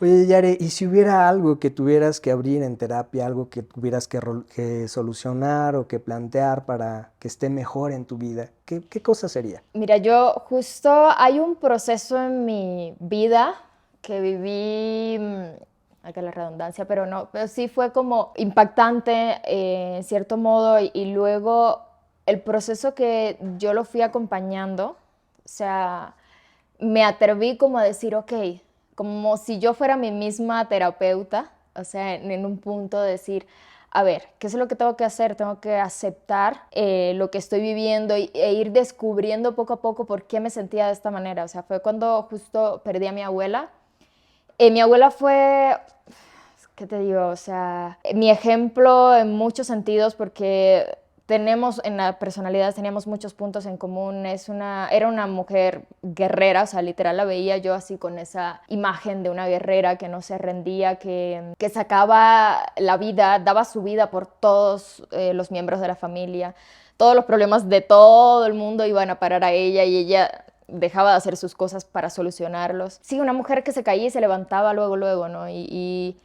Oye, Yare, ¿y si hubiera algo que tuvieras que abrir en terapia, algo que tuvieras que solucionar o que plantear para que esté mejor en tu vida, qué cosa sería? Mira, yo justo hay un proceso en mi vida que viví, acá la redundancia, pero no, pero sí fue como impactante en cierto modo y luego el proceso que yo lo fui acompañando, o sea, me atreví como a decir, ok, como si yo fuera mi misma terapeuta, o sea, en un punto de decir, a ver, ¿qué es lo que tengo que hacer? Tengo que aceptar lo que estoy viviendo e ir descubriendo poco a poco por qué me sentía de esta manera. O sea, fue cuando justo perdí a mi abuela. Mi abuela fue, ¿qué te digo? O sea, mi ejemplo en muchos sentidos porque tenemos en la personalidad teníamos muchos puntos en común. Era una mujer guerrera, o sea, literal la veía yo así con esa imagen de una guerrera que no se rendía, que sacaba la vida, daba su vida por todos los miembros de la familia. Todos los problemas de todo el mundo iban a parar a ella y ella dejaba de hacer sus cosas para solucionarlos. Sí, una mujer que se caía y se levantaba luego, luego, ¿no? Y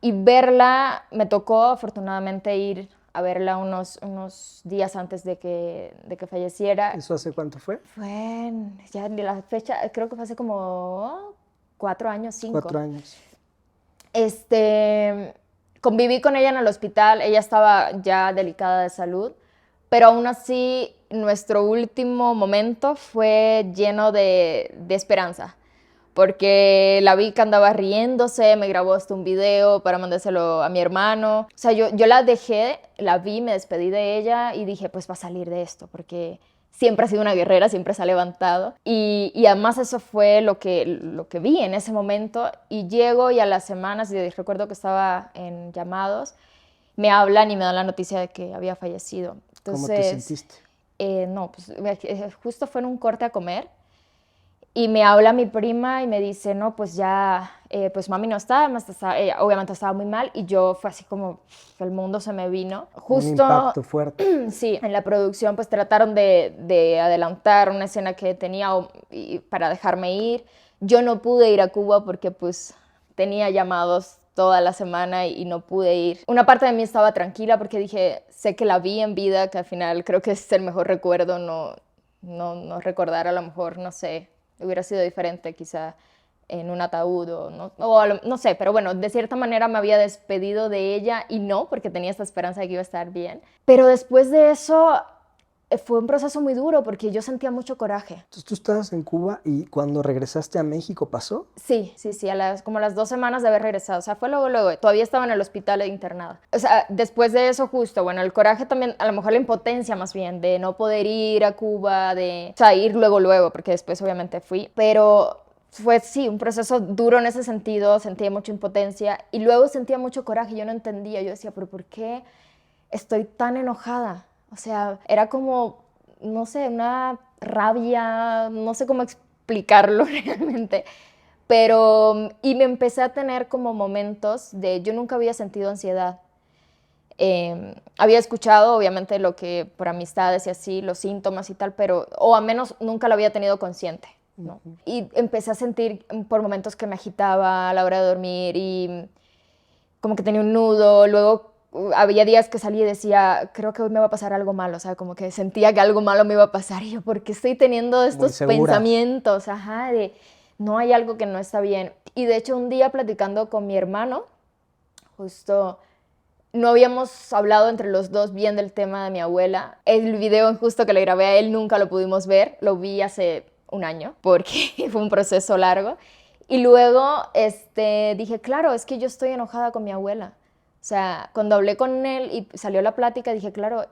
verla, me tocó afortunadamente ir a verla unos días antes de que falleciera. ¿Eso hace cuánto fue? Ya ni la fecha, creo que fue hace como 4 años, 5. 4 años. Este, conviví con ella en el hospital, ella estaba ya delicada de salud, pero aún así nuestro último momento fue lleno de esperanza, porque la vi que andaba riéndose, me grabó hasta un video para mandárselo a mi hermano. O sea, yo la dejé, la vi, me despedí de ella y dije, pues va a salir de esto, porque siempre ha sido una guerrera, siempre se ha levantado. Y además eso fue lo que vi en ese momento. Y llego y a las semanas, y recuerdo que estaba en llamados, me hablan y me dan la noticia de que había fallecido. ¿Cómo te Entonces, sentiste? no, pues justo fue en un corte a comer y me habla mi prima y me dice, no, pues ya, pues mami no está, ella obviamente estaba muy mal y yo fue así como el mundo se me vino. Un Justo, impacto fuerte. sí, en la producción pues trataron de adelantar una escena que tenía para dejarme ir. Yo no pude ir a Cuba porque pues tenía llamados toda la semana y no pude ir. Una parte de mí estaba tranquila porque dije, sé que la vi en vida, que al final creo que es el mejor recuerdo, no recordar a lo mejor, no sé, hubiera sido diferente quizá en un ataúd no sé, pero bueno, de cierta manera me había despedido de ella y no, porque tenía esta esperanza de que iba a estar bien. Pero después de eso fue un proceso muy duro porque yo sentía mucho coraje. Entonces tú estabas en Cuba y cuando regresaste a México pasó. Sí, sí, sí, como las 2 semanas de haber regresado, o sea, fue luego, luego, todavía estaba en el hospital internada. O sea, después de eso justo, bueno, el coraje también, a lo mejor la impotencia más bien, de no poder ir a Cuba, o sea, ir luego, luego, porque después obviamente fui, pero fue, sí, un proceso duro en ese sentido, sentía mucha impotencia y luego sentía mucho coraje, yo no entendía, yo decía, pero ¿por qué estoy tan enojada? O sea, era como, no sé, una rabia, no sé cómo explicarlo realmente, pero, y me empecé a tener como momentos yo nunca había sentido ansiedad. Había escuchado, obviamente, lo que por amistades y así, los síntomas y tal, pero, o al menos nunca lo había tenido consciente, ¿no? Y empecé a sentir por momentos que me agitaba a la hora de dormir y como que tenía un nudo, luego había días que salí y decía, creo que hoy me va a pasar algo malo, o sea, como que sentía que algo malo me iba a pasar y yo, ¿por qué estoy teniendo Como estos insegura. pensamientos? Ajá, de no hay algo que no está bien. Y de hecho un día platicando con mi hermano, justo no habíamos hablado entre los dos bien del tema de mi abuela. El video justo que le grabé a él nunca lo pudimos ver, lo vi hace un año porque fue un proceso largo. Y luego dije, claro, es que yo estoy enojada con mi abuela. O sea, cuando hablé con él y salió la plática, dije, claro,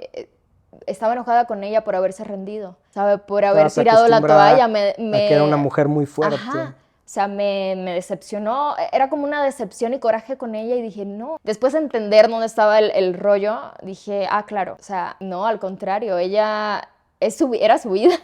estaba enojada con ella por haberse rendido, ¿sabe? Por haber Estabas tirado la toalla. acostumbrada a que era una mujer muy fuerte. Ajá. O sea, me decepcionó, era como una decepción y coraje con ella y dije, no. Después de entender dónde estaba el rollo, dije, ah, claro, o sea, no, al contrario, ella era su vida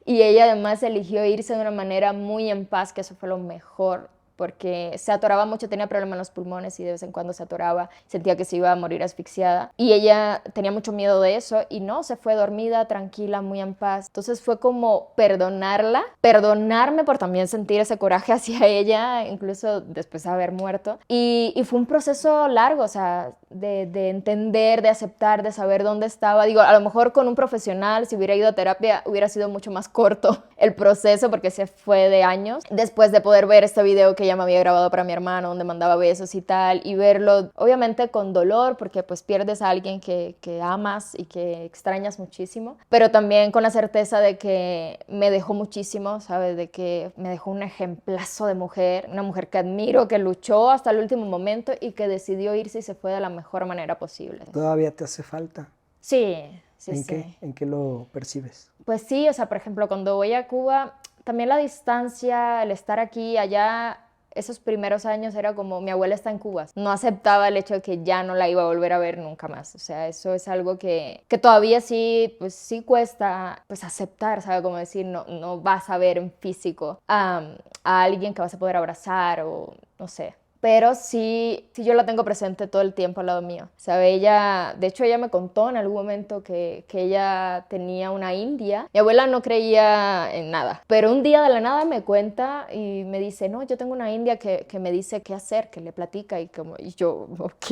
y ella además eligió irse de una manera muy en paz, que eso fue lo mejor porque se atoraba mucho, tenía problemas en los pulmones y de vez en cuando se atoraba, sentía que se iba a morir asfixiada. Y ella tenía mucho miedo de eso y no, se fue dormida, tranquila, muy en paz. Entonces fue como perdonarla, perdonarme por también sentir ese coraje hacia ella, incluso después de haber muerto. Y fue un proceso largo, o sea, de entender, de aceptar, de saber dónde estaba. Digo, a lo mejor con un profesional, si hubiera ido a terapia, hubiera sido mucho más corto el proceso porque se fue de años. Después de poder ver este video que ella me había grabado para mi hermano, donde mandaba besos y tal, y verlo, obviamente con dolor, porque pues pierdes a alguien que amas y que extrañas muchísimo, pero también con la certeza de que me dejó muchísimo, ¿sabes? De que me dejó un ejemplazo de mujer, una mujer que admiro, que luchó hasta el último momento y que decidió irse y se fue de la mejor manera posible. ¿Todavía te hace falta? Sí, sí, ¿En sí. qué? ¿En qué lo percibes? Pues sí, o sea, por ejemplo, cuando voy a Cuba, también la distancia, el estar aquí, allá, esos primeros años era como, mi abuela está en Cuba. No aceptaba el hecho de que ya no la iba a volver a ver nunca más. O sea, eso es algo que todavía sí, pues sí cuesta, pues aceptar, ¿sabes? Como decir, no vas a ver en físico a alguien que vas a poder abrazar o no sé. Pero sí yo la tengo presente todo el tiempo al lado mío. O sea, ella, de hecho ella me contó en algún momento que ella tenía una india. Mi abuela no creía en nada, pero un día de la nada me cuenta y me dice, no, yo tengo una india que me dice qué hacer, que le platica y yo, ok.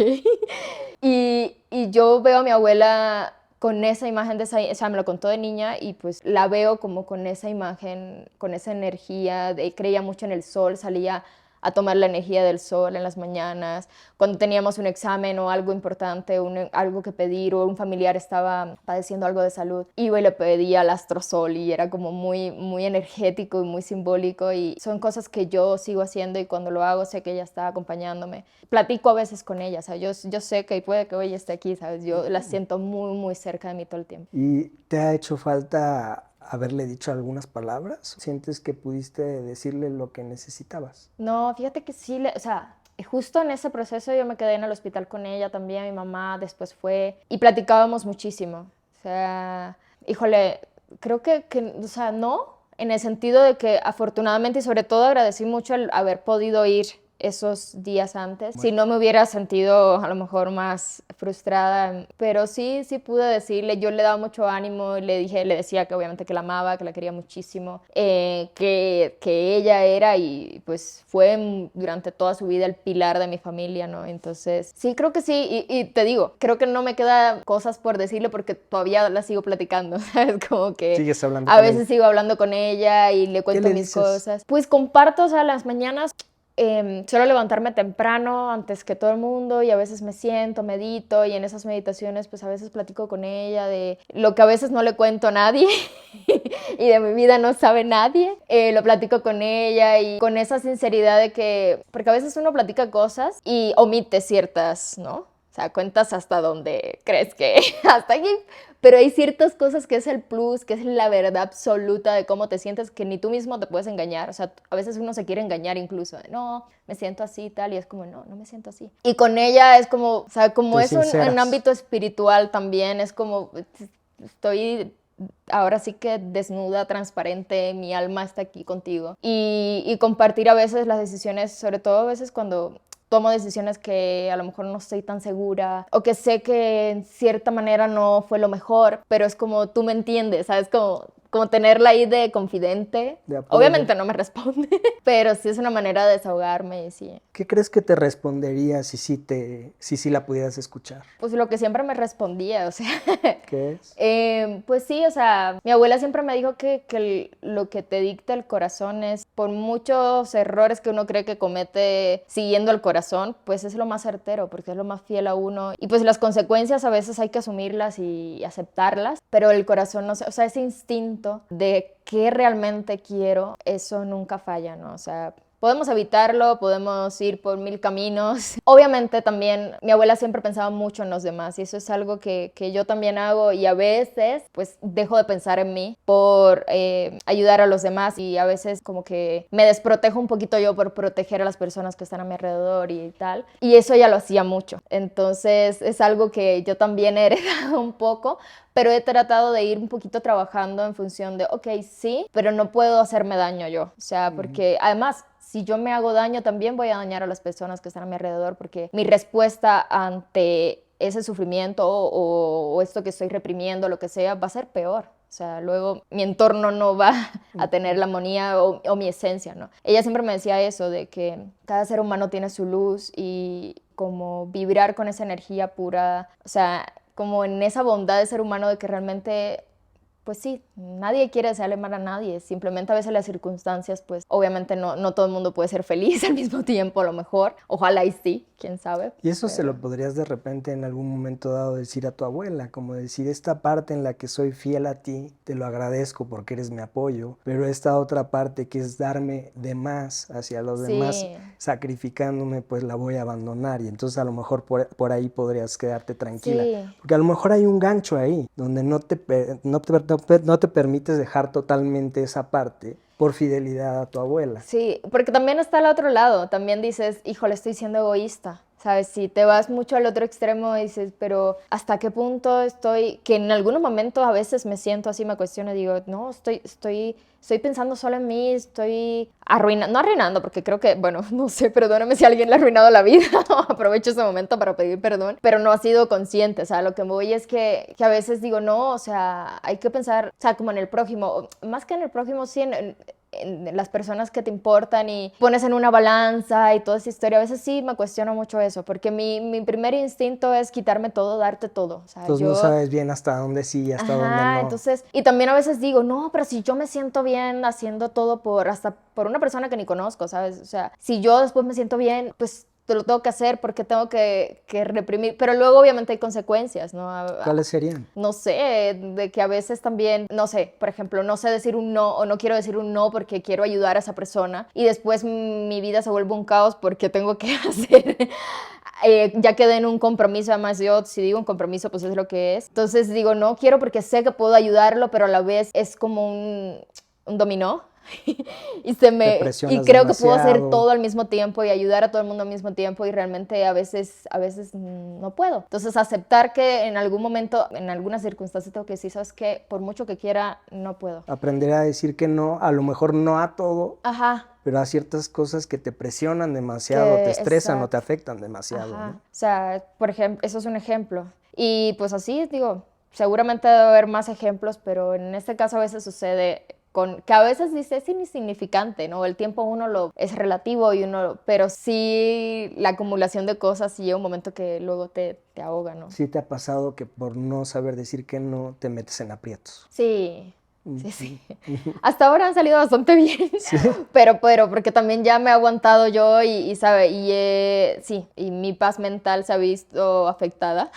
Y yo veo a mi abuela con esa imagen de esa, o sea, me lo contó de niña y pues la veo como con esa imagen, con esa energía, creía mucho en el sol, salía a tomar la energía del sol en las mañanas, cuando teníamos un examen o algo importante, algo que pedir o un familiar estaba padeciendo algo de salud, iba y le pedía al astrosol y era como muy, muy energético y muy simbólico y son cosas que yo sigo haciendo y cuando lo hago sé que ella está acompañándome. Platico a veces con ella, ¿sabes? Yo sé que puede que hoy esté aquí, ¿sabes? Yo la siento muy, muy cerca de mí todo el tiempo. ¿Y te ha hecho falta haberle dicho algunas palabras? ¿Sientes que pudiste decirle lo que necesitabas? No, fíjate que sí, o sea, justo en ese proceso yo me quedé en el hospital con ella también, mi mamá después fue y platicábamos muchísimo. O sea, híjole, creo o sea, no, en el sentido de que afortunadamente y sobre todo agradecí mucho el haber podido ir esos días antes. Si no me hubiera sentido a lo mejor más frustrada, pero sí pude decirle, yo le daba mucho ánimo, le decía que obviamente que la amaba, que la quería muchísimo, que ella era y pues fue durante toda su vida el pilar de mi familia, ¿no? Entonces, sí, creo que sí, y te digo, creo que no me queda cosas por decirle porque todavía la sigo platicando, ¿sabes? Como que ¿Sigues hablando a con veces ella? sigo hablando con ella y le cuento le mis dices? cosas. Pues comparto, o sea, las mañanas suelo levantarme temprano antes que todo el mundo y a veces me siento, medito y en esas meditaciones pues a veces platico con ella de lo que a veces no le cuento a nadie y de mi vida no sabe nadie. Lo platico con ella y con esa sinceridad de que, porque a veces uno platica cosas y omite ciertas, ¿no? O sea, cuentas hasta donde crees que hasta aquí. Pero hay ciertas cosas que es el plus, que es la verdad absoluta de cómo te sientes, que ni tú mismo te puedes engañar. O sea, a veces uno se quiere engañar incluso. De, no, me siento así y tal. Y es como, no me siento así. Y con ella es como, o sea, como Te es un sinceras. ámbito espiritual también. Es como, estoy ahora sí que desnuda, transparente, mi alma está aquí contigo. Y compartir a veces las decisiones, sobre todo a veces cuando tomo decisiones que a lo mejor no estoy tan segura o que sé que en cierta manera no fue lo mejor, pero es como tú me entiendes, ¿sabes? Como tenerla ahí de confidente. De apoyo. Obviamente no me responde, pero sí es una manera de desahogarme y sí. ¿Qué crees que te respondería si sí la pudieras escuchar? Pues lo que siempre me respondía, o sea, ¿Qué es? pues sí, o sea, mi abuela siempre me dijo que lo que te dicta el corazón es, por muchos errores que uno cree que comete siguiendo el corazón, pues es lo más certero, porque es lo más fiel a uno. Y pues las consecuencias a veces hay que asumirlas y aceptarlas, pero el corazón, no sé, o sea, ese instinto de qué realmente quiero, eso nunca falla, ¿no? O sea, podemos evitarlo, podemos ir por mil caminos. Obviamente también mi abuela siempre pensaba mucho en los demás y eso es algo que yo también hago y a veces pues dejo de pensar en mí por ayudar a los demás y a veces como que me desprotejo un poquito yo por proteger a las personas que están a mi alrededor y tal. Y eso ya lo hacía mucho. Entonces es algo que yo también he heredado un poco, pero he tratado de ir un poquito trabajando en función de, ok, sí, pero no puedo hacerme daño yo. O sea, porque además si yo me hago daño, también voy a dañar a las personas que están a mi alrededor, porque mi respuesta ante ese sufrimiento o esto que estoy reprimiendo, lo que sea, va a ser peor. O sea, luego mi entorno no va a tener la armonía o mi esencia, ¿no? Ella siempre me decía eso, de que cada ser humano tiene su luz y como vibrar con esa energía pura, o sea, como en esa bondad de ser humano de que realmente, pues sí, nadie quiere desearle mal a nadie, simplemente a veces las circunstancias, pues obviamente no todo el mundo puede ser feliz al mismo tiempo, a lo mejor, ojalá y sí, quién sabe. Y eso se lo podrías de repente en algún momento dado decir a tu abuela, como decir, esta parte en la que soy fiel a ti, te lo agradezco porque eres mi apoyo, pero esta otra parte que es darme de más hacia los demás, sacrificándome, pues la voy a abandonar y entonces a lo mejor por ahí podrías quedarte tranquila. Sí. Porque a lo mejor hay un gancho ahí, donde no te permites dejar totalmente esa parte por fidelidad a tu abuela. Sí, porque también está al otro lado, también dices, híjole, estoy siendo egoísta, ¿sabes? Si te vas mucho al otro extremo, dices, pero ¿hasta qué punto estoy? Que en algunos momentos a veces me siento así, me cuestiono y digo, no, estoy pensando solo en mí, estoy arruinando, no arruinando, porque creo que, bueno, no sé, perdóname si alguien le ha arruinado la vida, aprovecho ese momento para pedir perdón, pero no ha sido consciente, o sea, lo que me voy es que a veces digo, no, o sea, hay que pensar, o sea, como en el prójimo, más que en el prójimo, sí, en las personas que te importan y pones en una balanza y toda esa historia. A veces sí me cuestiono mucho eso, porque mi primer instinto es quitarme todo, darte todo. O sea, entonces no sabes bien hasta dónde sí y hasta dónde no. Entonces, y también a veces digo, no, pero si yo me siento bien haciendo todo hasta por una persona que ni conozco, ¿sabes? O sea, si yo después me siento bien, pues te lo tengo que hacer porque tengo que reprimir, pero luego obviamente hay consecuencias, ¿no? ¿Cuáles serían? No sé, de que a veces también, no sé, por ejemplo, no sé decir un no o no quiero decir un no porque quiero ayudar a esa persona y después mi vida se vuelve un caos porque tengo que hacer, ya quedé en un compromiso, además yo si digo un compromiso pues es lo que es, entonces digo no quiero porque sé que puedo ayudarlo, pero a la vez es como un dominó. Y creo que puedo hacer todo al mismo tiempo y ayudar a todo el mundo al mismo tiempo y realmente a veces no puedo. Entonces aceptar que en algún momento, en algunas circunstancias tengo que decir, ¿sabes qué? Por mucho que quiera, no puedo. Aprender a decir que no, a lo mejor no a todo. Ajá. Pero a ciertas cosas que te presionan demasiado, te estresan o te afectan demasiado. Ajá. ¿No? O sea, por ejemplo, eso es un ejemplo. Y pues así, digo, seguramente debe haber más ejemplos, pero en este caso a veces sucede que a veces dice es insignificante, ¿no? El tiempo es relativo pero sí la acumulación de cosas sí llega un momento que luego te ahoga, ¿no? Sí te ha pasado que por no saber decir que no te metes en aprietos. Sí. Sí. Hasta ahora han salido bastante bien, ¿sí? pero porque también ya me he aguantado yo y mi paz mental se ha visto afectada.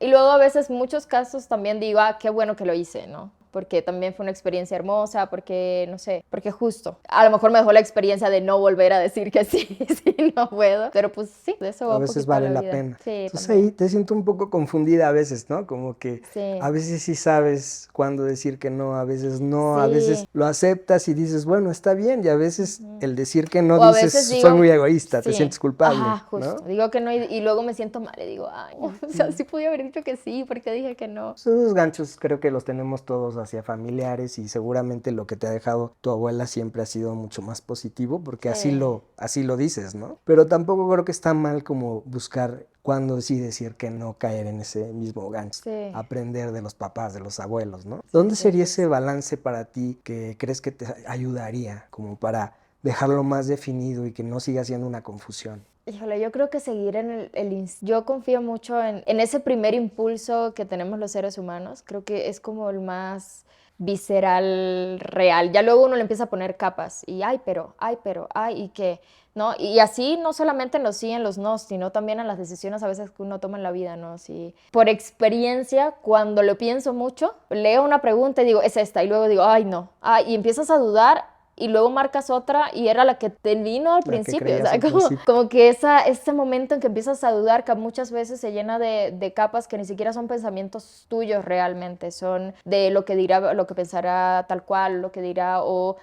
Y luego a veces muchos casos también digo, qué bueno que lo hice, ¿no? Porque también fue una experiencia hermosa, porque, no sé, porque justo, a lo mejor me dejó la experiencia de no volver a decir que sí, sí, no puedo, pero pues sí, de eso va a veces vale la pena. Sí, entonces también. Ahí te siento un poco confundida a veces, ¿no? Como que sí. A veces sí sabes cuándo decir que no, a veces no, sí. A veces lo aceptas y dices, bueno, está bien, y a veces el decir que no dices, soy muy egoísta, te sientes culpable. Ajá, justo. ¿No? Digo que no y luego me siento mal y digo, ay, o sea, sí podía haber dicho que sí, porque dije que no. Esos ganchos creo que los tenemos todos hacia familiares y seguramente lo que te ha dejado tu abuela siempre ha sido mucho más positivo porque así lo dices, ¿no? Pero tampoco creo que está mal como buscar cuándo sí decir que no, caer en ese mismo gancho, aprender de los papás, de los abuelos, ¿no? ¿Dónde sería ese balance para ti que crees que te ayudaría como para dejarlo más definido y que no siga siendo una confusión? Híjole, yo creo que seguir en yo confío mucho en ese primer impulso que tenemos los seres humanos. Creo que es como el más visceral, real. Ya luego uno le empieza a poner capas y y que, ¿no? Y así no solamente en los sí, en los no, sino también en las decisiones a veces que uno toma en la vida, ¿no? Sí. Por experiencia, cuando lo pienso mucho, leo una pregunta y digo, es esta, y luego digo, ay, no. Y empiezas a dudar y luego marcas otra y era la que te vino al principio. O sea, como que ese momento en que empiezas a dudar, que muchas veces se llena de capas que ni siquiera son pensamientos tuyos realmente, son de lo que dirá, lo que pensará tal cual, lo que dirá, o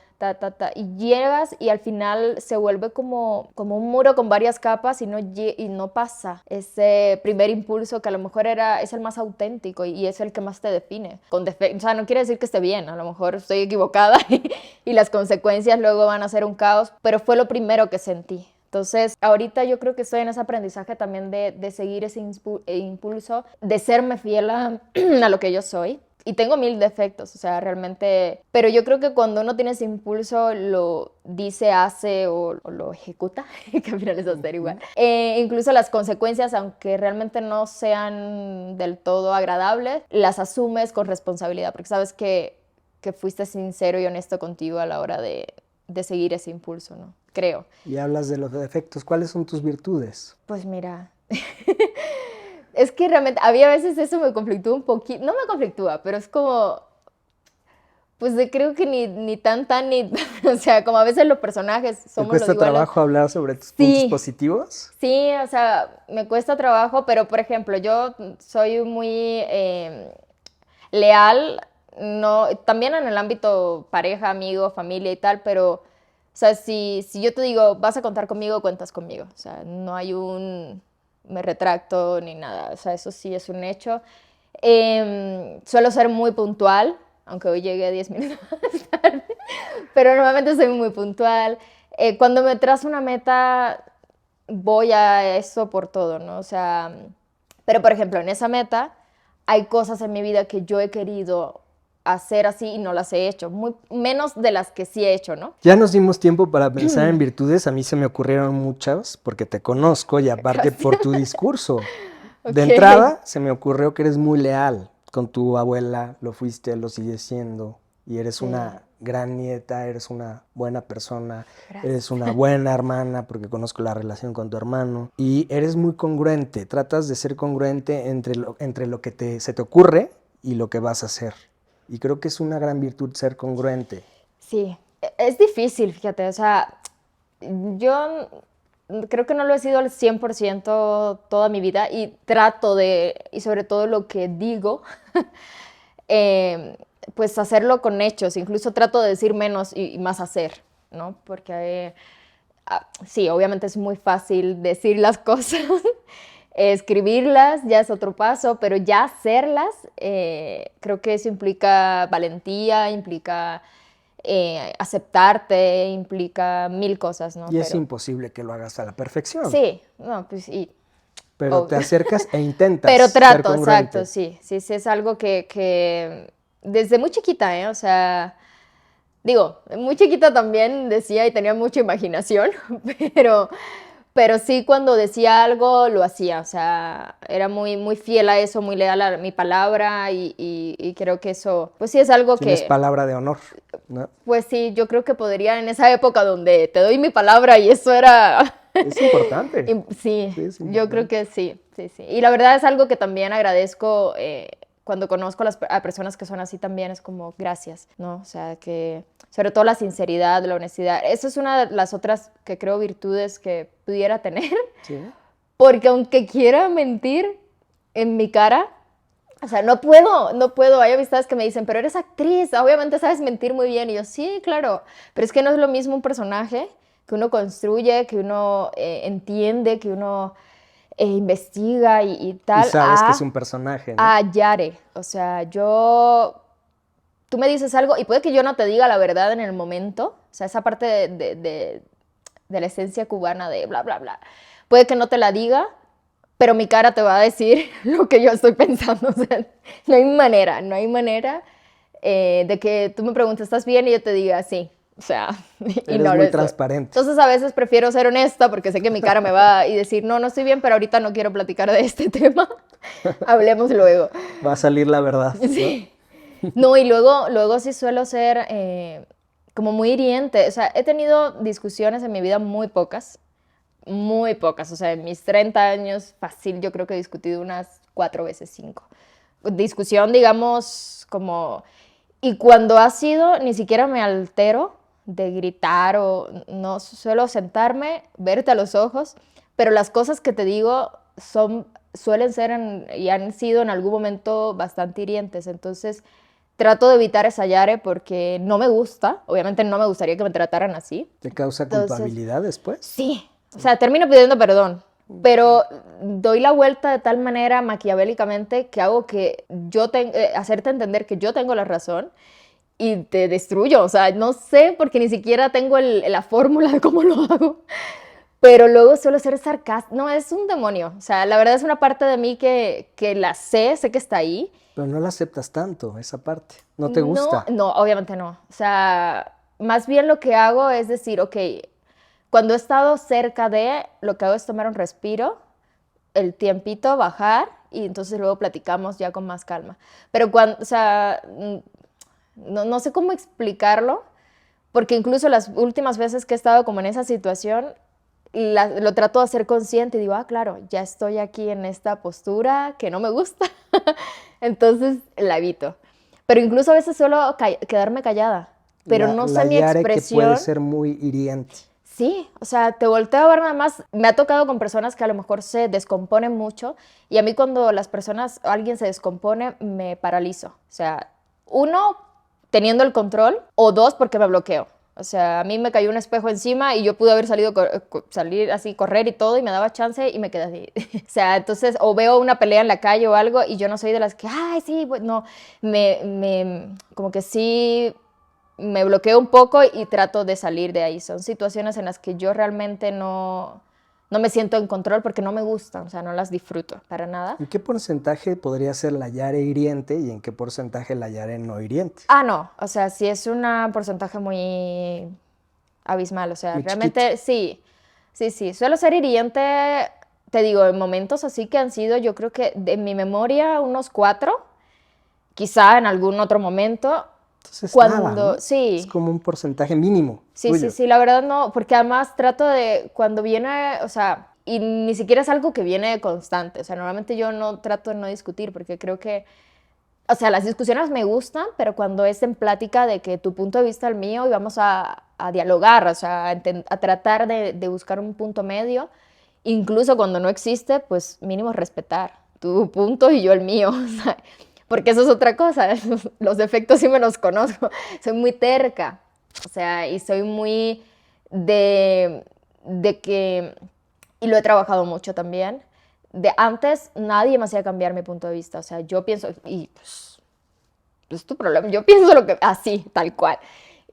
y llegas y al final se vuelve como un muro con varias capas y no pasa ese primer impulso que a lo mejor es el más auténtico y es el que más te define. O sea, no quiere decir que esté bien, a lo mejor estoy equivocada y las consecuencias luego van a ser un caos, pero fue lo primero que sentí. Entonces, ahorita yo creo que estoy en ese aprendizaje también de seguir ese impulso, de serme fiel a lo que yo soy. Y tengo 1000 defectos, o sea, realmente... Pero yo creo que cuando uno tiene ese impulso, lo dice, hace o lo ejecuta, que al final es hacer igual. Incluso las consecuencias, aunque realmente no sean del todo agradables, las asumes con responsabilidad, porque sabes que fuiste sincero y honesto contigo a la hora de seguir ese impulso, ¿no? Creo. Y hablas de los defectos. ¿Cuáles son tus virtudes? Pues mira... Es que realmente, había veces eso me conflictúa un poquito, no me conflictúa, pero es como, pues creo que ni tan, o sea, como a veces los personajes somos los iguales. ¿Te cuesta trabajo hablar sobre tus puntos positivos? Sí, o sea, me cuesta trabajo, pero por ejemplo, yo soy muy leal, no, también en el ámbito pareja, amigo, familia y tal, pero, o sea, si yo te digo, vas a contar conmigo, cuentas conmigo, o sea, no hay me retracto ni nada, o sea, eso sí es un hecho. Suelo ser muy puntual, aunque hoy llegué 10 minutos más tarde, pero normalmente soy muy puntual. Cuando me trazo una meta, voy a eso por todo, ¿no? O sea, pero por ejemplo, en esa meta hay cosas en mi vida que yo he querido hacer así y no las he hecho, menos de las que sí he hecho, ¿no? Ya nos dimos tiempo para pensar en virtudes, a mí se me ocurrieron muchas, porque te conozco y aparte por tu discurso. De entrada, se me ocurrió que eres muy leal con tu abuela, lo fuiste, lo sigues siendo, y eres una gran nieta, eres una buena persona, eres una buena hermana, porque conozco la relación con tu hermano, y eres muy congruente, tratas de ser congruente entre lo que se te ocurre y lo que vas a hacer. Y creo que es una gran virtud ser congruente. Sí, es difícil, fíjate, o sea, yo creo que no lo he sido al 100% toda mi vida y y sobre todo lo que digo, pues hacerlo con hechos, incluso trato de decir menos y más hacer, ¿no? Porque sí, obviamente es muy fácil decir las cosas, escribirlas ya es otro paso, pero ya hacerlas, creo que eso implica valentía, implica aceptarte, implica 1000 cosas, ¿no? Y es imposible que lo hagas a la perfección. Sí, no, pues y... Pero te acercas e intentas. Pero trato, exacto, sí, es algo que desde muy chiquita, o sea, digo, muy chiquita también decía y tenía mucha imaginación, pero sí cuando decía algo lo hacía, o sea, era muy fiel a eso, muy leal a mi palabra y creo que eso, pues sí es algo Tienes palabra de honor, ¿no? Pues sí, yo creo que podría en esa época donde te doy mi palabra y eso era... Es importante. Sí, es importante. Yo creo que sí. Y la verdad es algo que también agradezco cuando conozco a personas que son así también, es como gracias, ¿no? O sea, que sobre todo la sinceridad, la honestidad. Eso es una de las otras que creo virtudes que pudiera tener. Sí. Porque aunque quiera mentir en mi cara, o sea, no puedo. Hay amistades que me dicen, pero eres actriz, obviamente sabes mentir muy bien. Y yo, sí, claro, pero es que no es lo mismo un personaje que uno construye, que uno entiende, que uno investiga y tal. Y sabes que es un personaje, ¿no? A Yare. O sea, tú me dices algo y puede que yo no te diga la verdad en el momento. O sea, esa parte de la esencia cubana de bla, bla, bla. Puede que no te la diga, pero mi cara te va a decir lo que yo estoy pensando. O sea, no hay manera de que tú me preguntes, ¿estás bien? Y yo te diga, sí. O sea, y no muy transparente. Entonces a veces prefiero ser honesta porque sé que mi cara me va a decir, no estoy bien, pero ahorita no quiero platicar de este tema. Hablemos luego. Va a salir la verdad, ¿no? Sí. No, y luego sí suelo ser como muy hiriente. O sea, he tenido discusiones en mi vida muy pocas. O sea, en mis 30 años, fácil, yo creo que he discutido unas 4 veces, 5. Discusión, digamos, como... Y cuando ha sido, ni siquiera me altero de gritar o no, suelo sentarme, verte a los ojos, pero las cosas que te digo suelen ser y han sido en algún momento bastante hirientes. Entonces, trato de evitar esa Yare porque no me gusta, obviamente no me gustaría que me trataran así. ¿Te causa Entonces, culpabilidad después? sí, o sea, termino pidiendo perdón, pero doy la vuelta de tal manera maquiavélicamente que hago que hacerte entender que yo tengo la razón y te destruyo, o sea, no sé porque ni siquiera tengo la fórmula de cómo lo hago, pero luego suelo ser sarcástica, no, es un demonio, o sea, la verdad es una parte de mí que la sé que está ahí. Pero no la aceptas tanto, esa parte. ¿No te No, gusta? no, obviamente no. O sea, más bien lo que hago es decir, ok, cuando he estado cerca de, lo que hago es tomar un respiro, el tiempito, bajar, y entonces luego platicamos ya con más calma. Pero cuando, o sea, no sé cómo explicarlo, porque incluso las últimas veces que he estado como en esa situación, lo trato de hacer consciente y digo, ah, claro, ya estoy aquí en esta postura que no me gusta, entonces la evito. Pero incluso a veces suelo quedarme callada, pero no sé La mi Yare que puede expresión. ser muy hiriente. Sí, o sea, te volteo a ver nada más. Me ha tocado con personas que a lo mejor se descomponen mucho y a mí cuando las personas, alguien se descompone, me paralizo. O sea, uno, teniendo el control, o dos, porque me bloqueo. O sea, a mí me cayó un espejo encima y yo pude haber salir así, correr y todo, y me daba chance y me quedé así. O sea, entonces, o veo una pelea en la calle o algo y yo no soy de las que, ay, sí, pues no, como que sí me bloqueo un poco y trato de salir de ahí. Son situaciones en las que yo realmente no me siento en control porque no me gustan, o sea, no las disfruto para nada. ¿En qué porcentaje podría ser la Yare hiriente y en qué porcentaje la Yare no hiriente? Ah, no, o sea, sí es un porcentaje muy abismal, o sea, Muy chiquito. realmente sí, sí, suelo ser hiriente, te digo, en momentos así que han sido, yo creo que de mi memoria unos 4, quizá en algún otro momento, Entonces, nada, cuando, ¿no? Es sí, como un porcentaje mínimo tuyo. sí, la verdad no, porque además trato de, cuando viene, o sea, y ni siquiera es algo que viene constante, o sea, normalmente yo no trato de no discutir porque creo que, o sea, las discusiones me gustan, pero cuando es en plática de que tu punto de vista es el mío y vamos a dialogar, o sea, a tratar de buscar un punto medio, incluso cuando no existe, pues mínimo respetar tu punto y yo el mío, o sea, porque eso es otra cosa, los defectos sí me los conozco, soy muy terca, o sea, y soy muy de que, y lo he trabajado mucho también, de antes nadie me hacía cambiar mi punto de vista, o sea, yo pienso, y pues, es tu problema, yo pienso lo que, así, tal cual.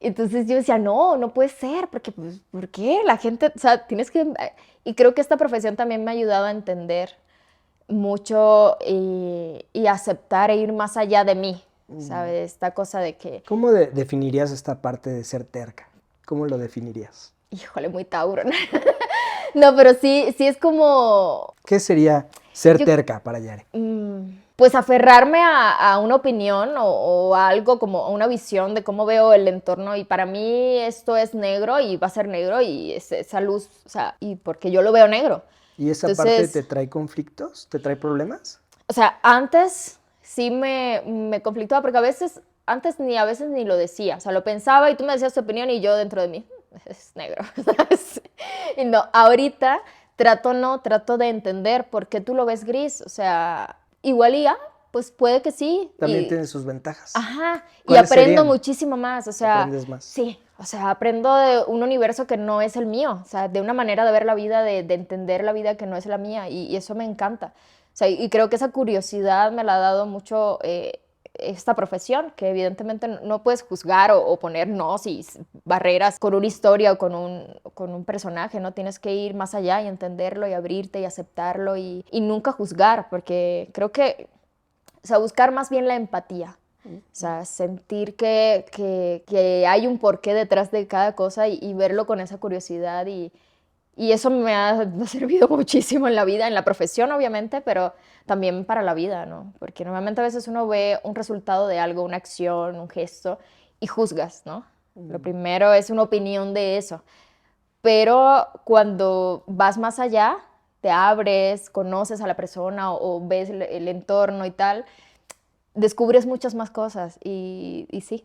Entonces yo decía, no puede ser, porque, pues, ¿por qué? La gente, o sea, tienes que, y creo que esta profesión también me ha ayudado a entender mucho y aceptar e ir más allá de mí, ¿sabes? Esta cosa de que, ¿Cómo definirías esta parte de ser terca? ¿Cómo lo definirías? híjole, muy Tauro, ¿no? No, pero sí es como, ¿Qué sería ser yo, terca para Yare? pues aferrarme a una opinión o a algo como a una visión de cómo veo el entorno y para mí esto es negro y va a ser negro y esa luz, o sea, y porque yo lo veo negro. ¿Y esa parte te Entonces, trae conflictos? ¿Te trae problemas? o sea, antes sí me conflictaba porque a veces ni lo decía, o sea, lo pensaba y tú me decías tu opinión y yo dentro de mí, es negro, ¿sabes? Y no, ahorita trato de entender por qué tú lo ves gris, o sea, igual y pues puede que sí, También y tiene sus ventajas. ajá, y ¿Cuáles aprendo serían? muchísimo más, o sea, Aprendes más. sí, o sea, aprendo de un universo que no es el mío, o sea, de una manera de ver la vida, de entender la vida que no es la mía, y eso me encanta. O sea, y creo que esa curiosidad me la ha dado mucho esta profesión, que evidentemente no puedes juzgar o poner nos y barreras con una historia o con un personaje, ¿no? Tienes que ir más allá y entenderlo y abrirte y aceptarlo y nunca juzgar, porque creo que, o sea, buscar más bien la empatía. O sea, sentir que hay un porqué detrás de cada cosa y verlo con esa curiosidad y eso me ha servido muchísimo en la vida, en la profesión obviamente, pero también para la vida, ¿no? Porque normalmente a veces uno ve un resultado de algo, una acción, un gesto y juzgas, ¿no? Lo primero es una opinión de eso. Pero cuando vas más allá, te abres, conoces a la persona o ves el entorno y tal, descubres muchas más cosas y sí,